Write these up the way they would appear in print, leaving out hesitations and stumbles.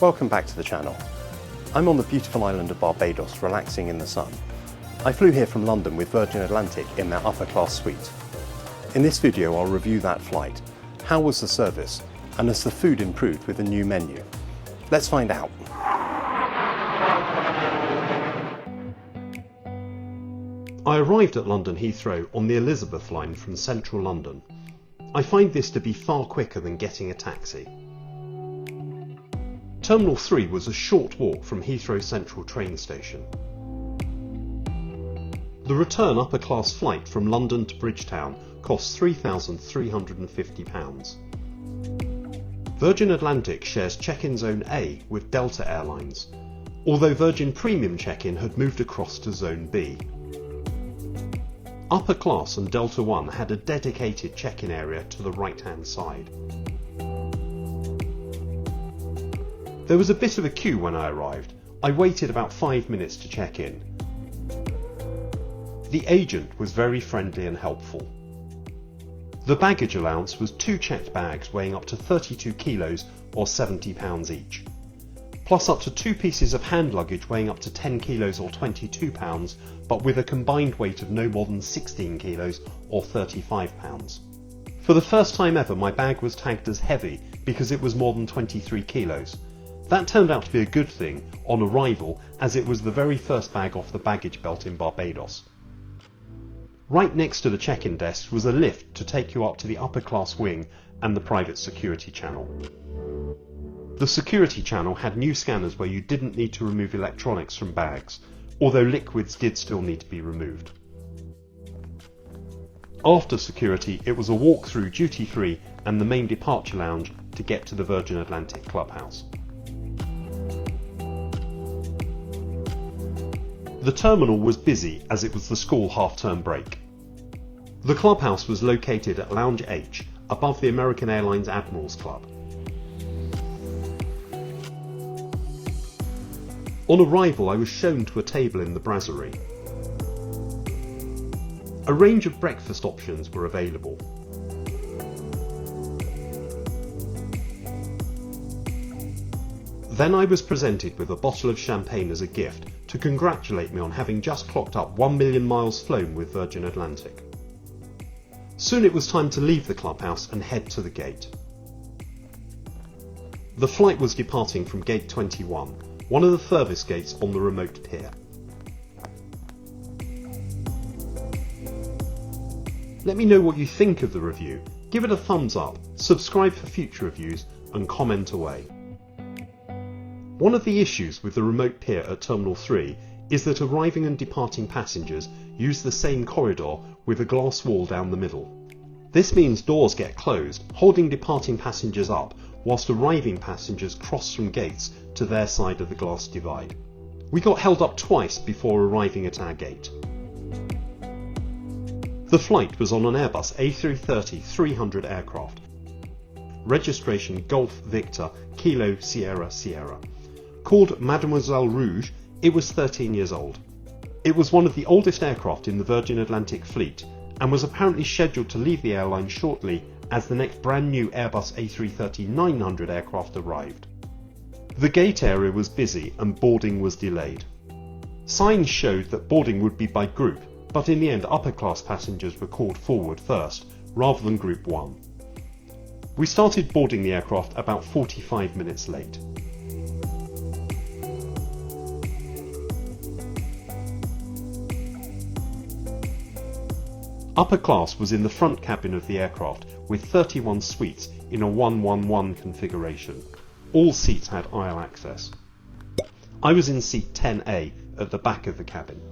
welcome back to the channel. I'm on the beautiful island of Barbados, relaxing in the sun. I flew here from London with Virgin Atlantic in their upper class suite. In this video I'll review that flight. How was the service? And has the food improved with the new menu? Let's find out. I arrived at London Heathrow on the Elizabeth line from central London. I find this to be far quicker than getting a taxi. Terminal 3 was a short walk from Heathrow Central train station. The return upper class flight from London to Bridgetown costs £3,350. Virgin Atlantic shares check-in zone A with Delta Airlines, although Virgin Premium check-in had moved across to zone B. Upper class and Delta One had a dedicated check-in area to the right-hand side. There was a bit of a queue when I arrived. I waited about 5 minutes to check in. The agent was very friendly and helpful. The baggage allowance was 2 checked bags weighing up to 32 kilos or £70 each, plus up to 2 pieces of hand luggage weighing up to 10 kilos or £22, but with a combined weight of no more than 16 kilos or £35. For the first time ever, my bag was tagged as heavy because it was more than 23 kilos. That turned out to be a good thing on arrival, as it was the very first bag off the baggage belt in Barbados. Right next to the check-in desk was a lift to take you up to the upper class wing and the private security channel. The security channel had new scanners where you didn't need to remove electronics from bags, although liquids did still need to be removed. After security, it was a walk through duty free and the main departure lounge to get to the Virgin Atlantic clubhouse. The terminal was busy as it was the school half-term break. The clubhouse was located at Lounge H, above the American Airlines Admirals Club. On arrival, I was shown to a table in the brasserie. A range of breakfast options were available. Then I was presented with a bottle of champagne as a gift to congratulate me on having just clocked up 1 million miles flown with Virgin Atlantic. Soon it was time to leave the clubhouse and head to the gate. The flight was departing from gate 21, one of the furthest gates on the remote pier. Let me know what you think of the review, give it a thumbs up, subscribe for future reviews and comment away. One of the issues with the remote pier at Terminal 3 is that arriving and departing passengers use the same corridor with a glass wall down the middle. This means doors get closed, holding departing passengers up, whilst arriving passengers cross from gates to their side of the glass divide. We got held up twice before arriving at our gate. The flight was on an Airbus A330-300 aircraft. Registration Golf Victor Kilo Sierra Sierra. Called Mademoiselle Rouge, it was 13 years old. It was one of the oldest aircraft in the Virgin Atlantic fleet and was apparently scheduled to leave the airline shortly as the next brand new Airbus A330-900 aircraft arrived. The gate area was busy and boarding was delayed. Signs showed that boarding would be by group, but in the end upper class passengers were called forward first rather than group 1. We started boarding the aircraft about 45 minutes late. Upper class was in the front cabin of the aircraft with 31 suites in a 1-1-1 configuration. All seats had aisle access. I was in seat 10A at the back of the cabin.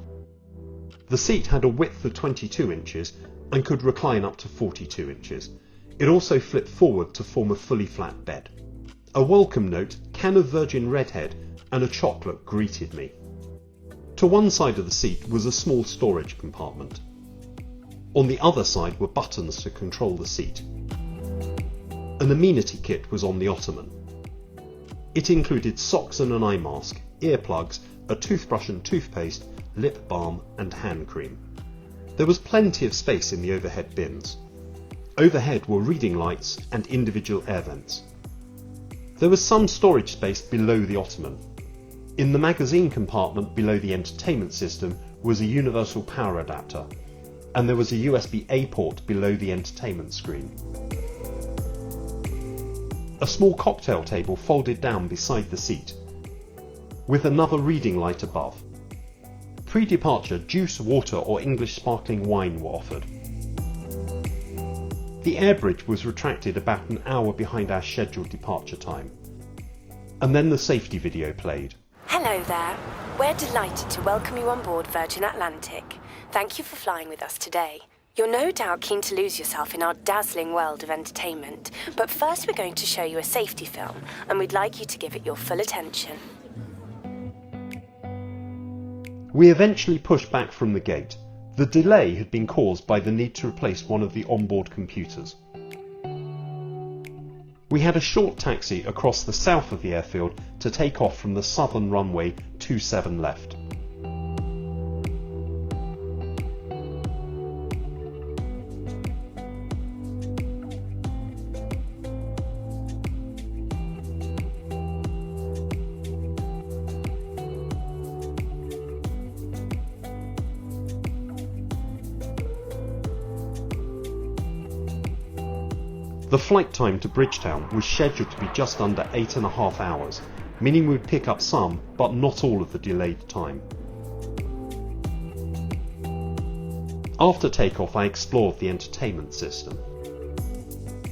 The seat had a width of 22 inches and could recline up to 42 inches. It also flipped forward to form a fully flat bed. A welcome note, can of Virgin Redhead and a chocolate greeted me. To one side of the seat was a small storage compartment. On the other side were buttons to control the seat. An amenity kit was on the ottoman. It included socks and an eye mask, earplugs, a toothbrush and toothpaste, lip balm and hand cream. There was plenty of space in the overhead bins. Overhead were reading lights and individual air vents. There was some storage space below the ottoman. In the magazine compartment below the entertainment system was a universal power adapter, and there was a USB-A port below the entertainment screen. A small cocktail table folded down beside the seat, with another reading light above. Pre-departure, juice, water or English sparkling wine were offered. The air bridge was retracted about an hour behind our scheduled departure time. And then the safety video played. Hello there. We're delighted to welcome you on board Virgin Atlantic. Thank you for flying with us today. You're no doubt keen to lose yourself in our dazzling world of entertainment, but first we're going to show you a safety film, and we'd like you to give it your full attention. We eventually pushed back from the gate. The delay had been caused by the need to replace one of the onboard computers. We had a short taxi across the south of the airfield to take off from the southern runway 27 left. The flight time to Bridgetown was scheduled to be just under 8.5 hours, meaning we'd pick up some, but not all of the delayed time. After takeoff, I explored the entertainment system.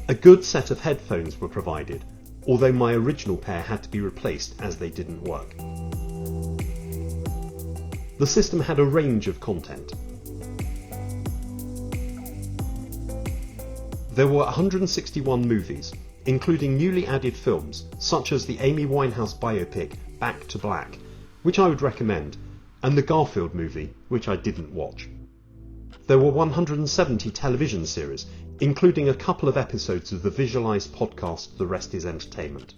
A good set of headphones were provided, although my original pair had to be replaced as they didn't work. The system had a range of content. There were 161 movies, including newly added films such as the Amy Winehouse biopic Back to Black, which I would recommend, and the Garfield movie, which I didn't watch. There were 170 television series, including a couple of episodes of the visualised podcast The Rest is Entertainment.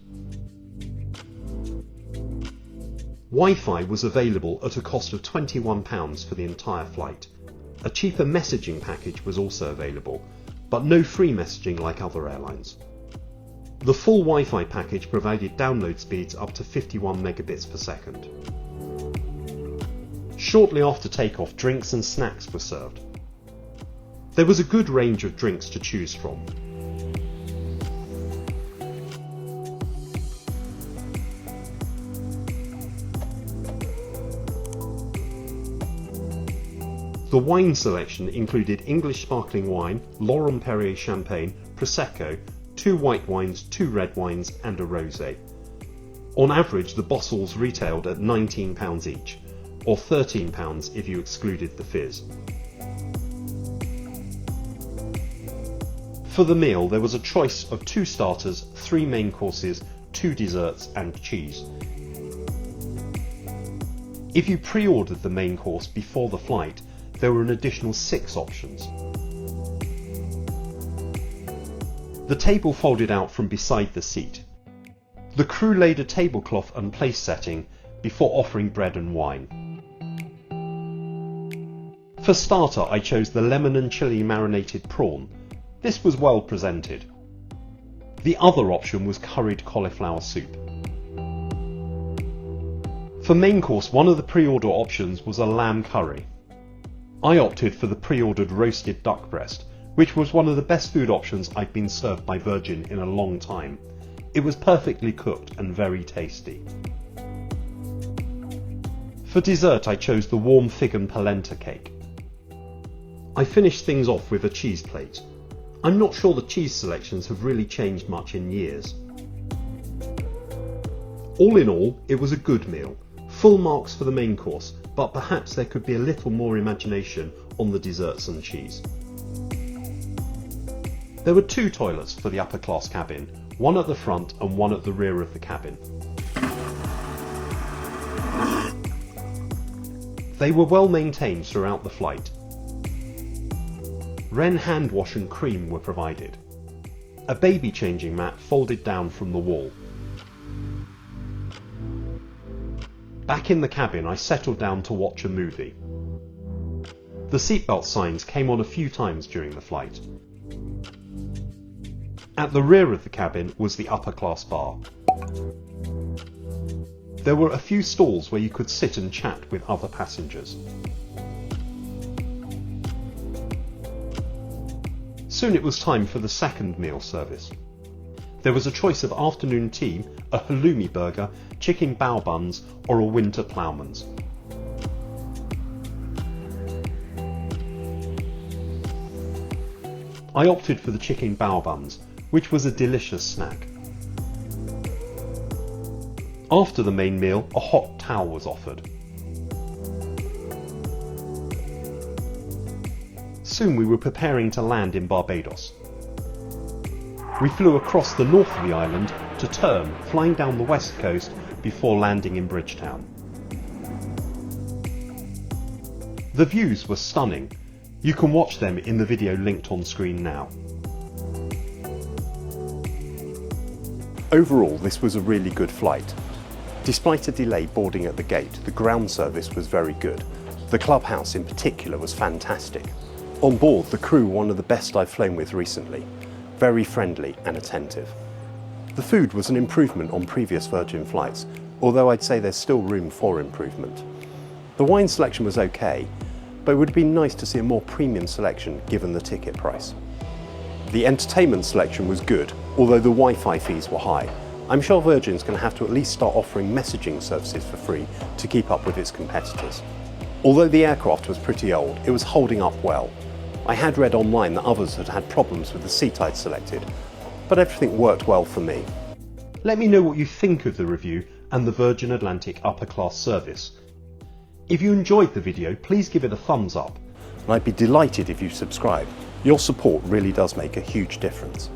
Wi-Fi was available at a cost of £21 for the entire flight. A cheaper messaging package was also available, but no free messaging like other airlines. The full Wi-Fi package provided download speeds up to 51 megabits per second. Shortly after takeoff, drinks and snacks were served. There was a good range of drinks to choose from. The wine selection included English sparkling wine, Laurent Perrier champagne, Prosecco, 2 white wines, 2 red wines and a rosé. On average, the bottles retailed at £19 each, or £13 if you excluded the fizz. For the meal, there was a choice of 2 starters, 3 main courses, 2 desserts and cheese. If you pre-ordered the main course before the flight, there were an additional 6 options. The table folded out from beside the seat. The crew laid a tablecloth and place setting before offering bread and wine. For starter, I chose the lemon and chilli marinated prawn. This was well presented. The other option was curried cauliflower soup. For main course, one of the pre-order options was a lamb curry. I opted for the pre-ordered roasted duck breast, which was one of the best food options I've been served by Virgin in a long time. It was perfectly cooked and very tasty. For dessert, I chose the warm fig and polenta cake. I finished things off with a cheese plate. I'm not sure the cheese selections have really changed much in years. All in all, it was a good meal. Full marks for the main course, but perhaps there could be a little more imagination on the desserts and cheese. There were 2 toilets for the upper class cabin, one at the front and one at the rear of the cabin. They were well maintained throughout the flight. Wren hand wash and cream were provided. A baby changing mat folded down from the wall. Back in the cabin, I settled down to watch a movie. The seatbelt signs came on a few times during the flight. At the rear of the cabin was the upper class bar. There were a few stalls where you could sit and chat with other passengers. Soon it was time for the second meal service. There was a choice of afternoon tea, a halloumi burger, chicken bao buns, or a winter ploughman's. I opted for the chicken bao buns, which was a delicious snack. After the main meal, a hot towel was offered. Soon we were preparing to land in Barbados. We flew across the north of the island to Turn, flying down the west coast before landing in Bridgetown. The views were stunning. You can watch them in the video linked on screen now. Overall, this was a really good flight. Despite a delay boarding at the gate, the ground service was very good. The clubhouse in particular was fantastic. On board, the crew were one of the best I've flown with recently. Very friendly and attentive. The food was an improvement on previous Virgin flights, although I'd say there's still room for improvement. The wine selection was okay, but it would have been nice to see a more premium selection given the ticket price. The entertainment selection was good, although the Wi-Fi fees were high. I'm sure Virgin's going to have to at least start offering messaging services for free to keep up with its competitors. Although the aircraft was pretty old, it was holding up well. I had read online that others had had problems with the seat I'd selected, but everything worked well for me. Let me know what you think of the review and the Virgin Atlantic upper class service. If you enjoyed the video, please give it a thumbs up. And I'd be delighted if you subscribe. Your support really does make a huge difference.